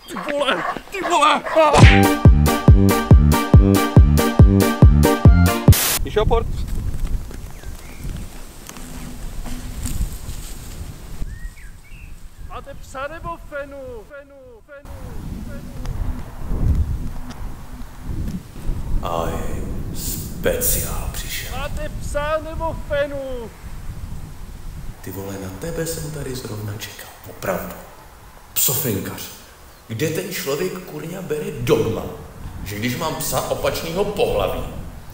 Ty vole, ty vole! Ještě oport. Máte psa nebo fenu? Fenu. A speciál přišel. Máte psa nebo fenu? Ty vole, na tebe jsem tady zrovna čekal. Opravdu. Psofinkař. Kde ten člověk kurňa bere dogma, že když mám psa opačného pohlaví,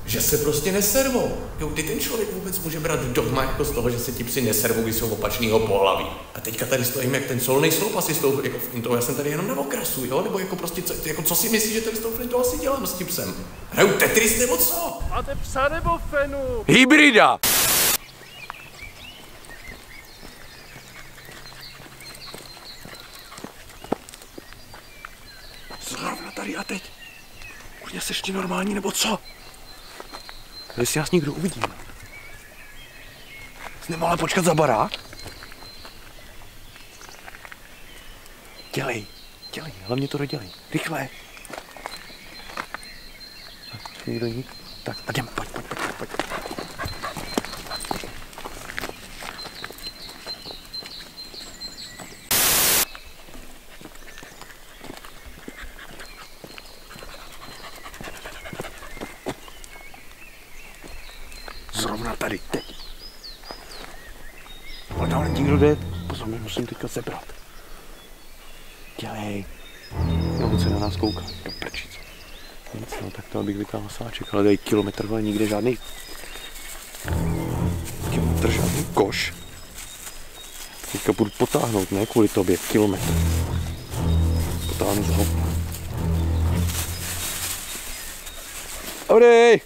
že se prostě neservou. Jo, kdy ten člověk vůbec může brát dogma jako z toho, že se ti psi neservou, když jsou opačného pohlaví. A teďka tady stojím jak ten solnej sloup asi s tou, jako v intou, já jsem tady jenom na okrasu, jo? Nebo jako prostě, co si myslíš, že tady s tou flintou asi dělám s tím psem? Hraju Tetris nebo co? Máte psa nebo fenu? Hybrida! Zrovna tady a teď. Kurňa, seš ti normální nebo co? Jestli nás někdo uvidí. Jsi nemohla počkat za barák? Dělej, hlavně to dodělej. Rychle. Někdo nic? Tak, a jdem, pojď. Zrovna tady, teď. Ale tam někdo jde. Pozor, musím teďka sebrat. Dělej. No, se na nás kouká. Do prčic. Nic, no, tak to abych vytáhl sáček, ale tady kilometr, ale nikde žádný. Kilometr, žádný koš. Teďka budu potáhnout, ne kvůli tobě, kilometr. Potáhnu z hovna. Dobrý!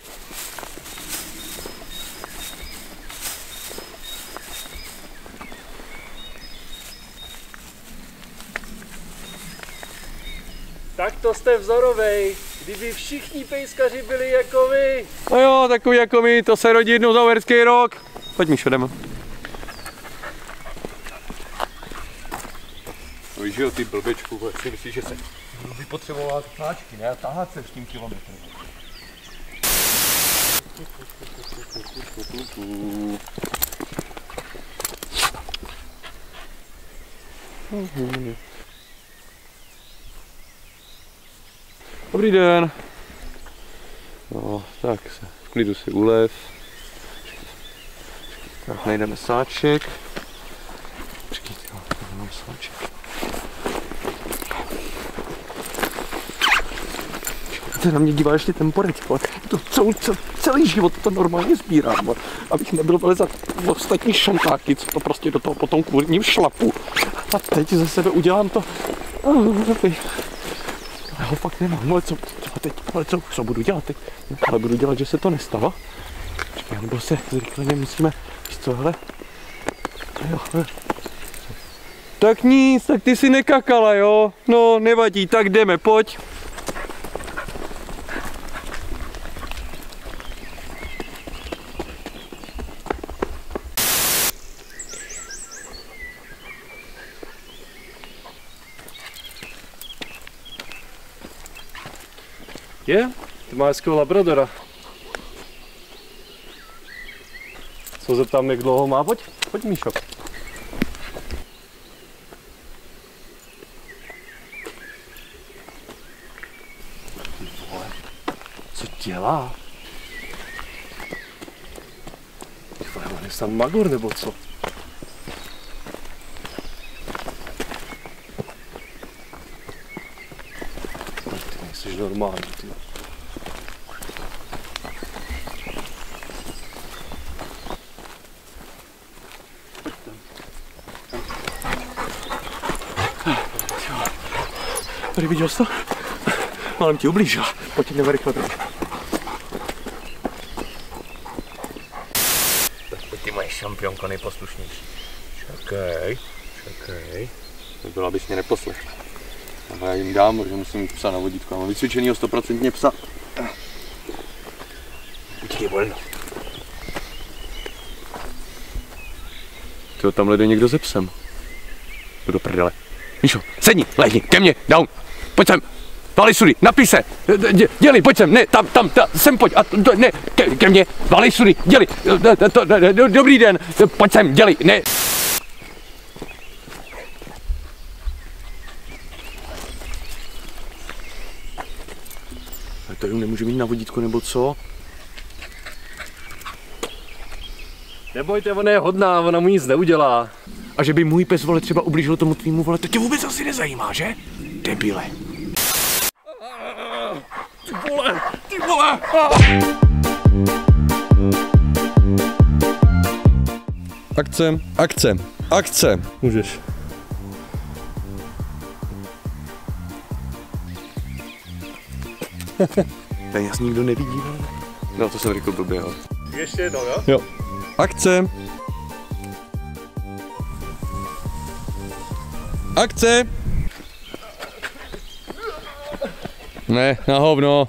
Tak to jste vzorovej. Kdyby všichni pejskaři byli jako vy. No jo, takový jako my, to se rodí jednou za uherský rok. Pojď, Míšo, jdeme. No víš, jo, ty blbečku, si myslíš, že se vypotřebovala táčky, ne? Tahat se s tím kilometrem. Dobrý den. No, tak se v klidu si ulev. Tak najdeme sáček. Počkejte, tady mám sáček. Ty na mě dívá ještě ten porec, to celý život to normálně sbírám, abych nebyl vylezat v ostatní šantáky, co to prostě do toho potom kvůli ním šlapu. A teď ze sebe udělám to. Já ho fakt nemám, ale co budu dělat teď? Ale budu dělat, že se to nestalo. Čekaj, nebo se zrychleně musíme, víš co, hele. Jo. Tak nic, tak ty si nekakala, jo? No, nevadí, tak jdeme, pojď. Je? Ty máš hezkého labradora. Co zeptám, jak dlouho má? Pojď Míšo. Co dělá? Ty vole, on je tam magor nebo co? Ty nejsi normální, ty. Tady viděl jsi to? Málem ti ublížila. Pojď jdeme rychle tady. Tak pojď ty moje šampionko nejposlušnější. Čekej. Nebyla, abys mě neposlechla. Ale já jim dám, protože musím mít psa na vodítku. Já mám vycvičenýho 100% psa. Utíkej volno. Tyjo, tamhle jde někdo se psem. Jdu do prdele. Míšo, sedni, lehni, ke mně, down, pojď sem, valej sudy, napij se, dělej, pojď sem, ne, tam, sem pojď, a ne, ke mně, valej sudy, dělej, dobrý den, pojď sem, dělej, ne. To nemůže mít na vodítku, nebo co? Nebojte, ona je hodná, ona mu nic neudělá. A že by můj pes, vole, třeba ublížil tomu tvýmu, vole, to tě vůbec asi nezajímá, že? Debile. Ty vole! Akce. Můžeš. Ten jas nikdo nevidí, vole. No, to jsem řekl blbě, jo. Ještě jednou, jo? Jo. Akce. Ne, na hovno.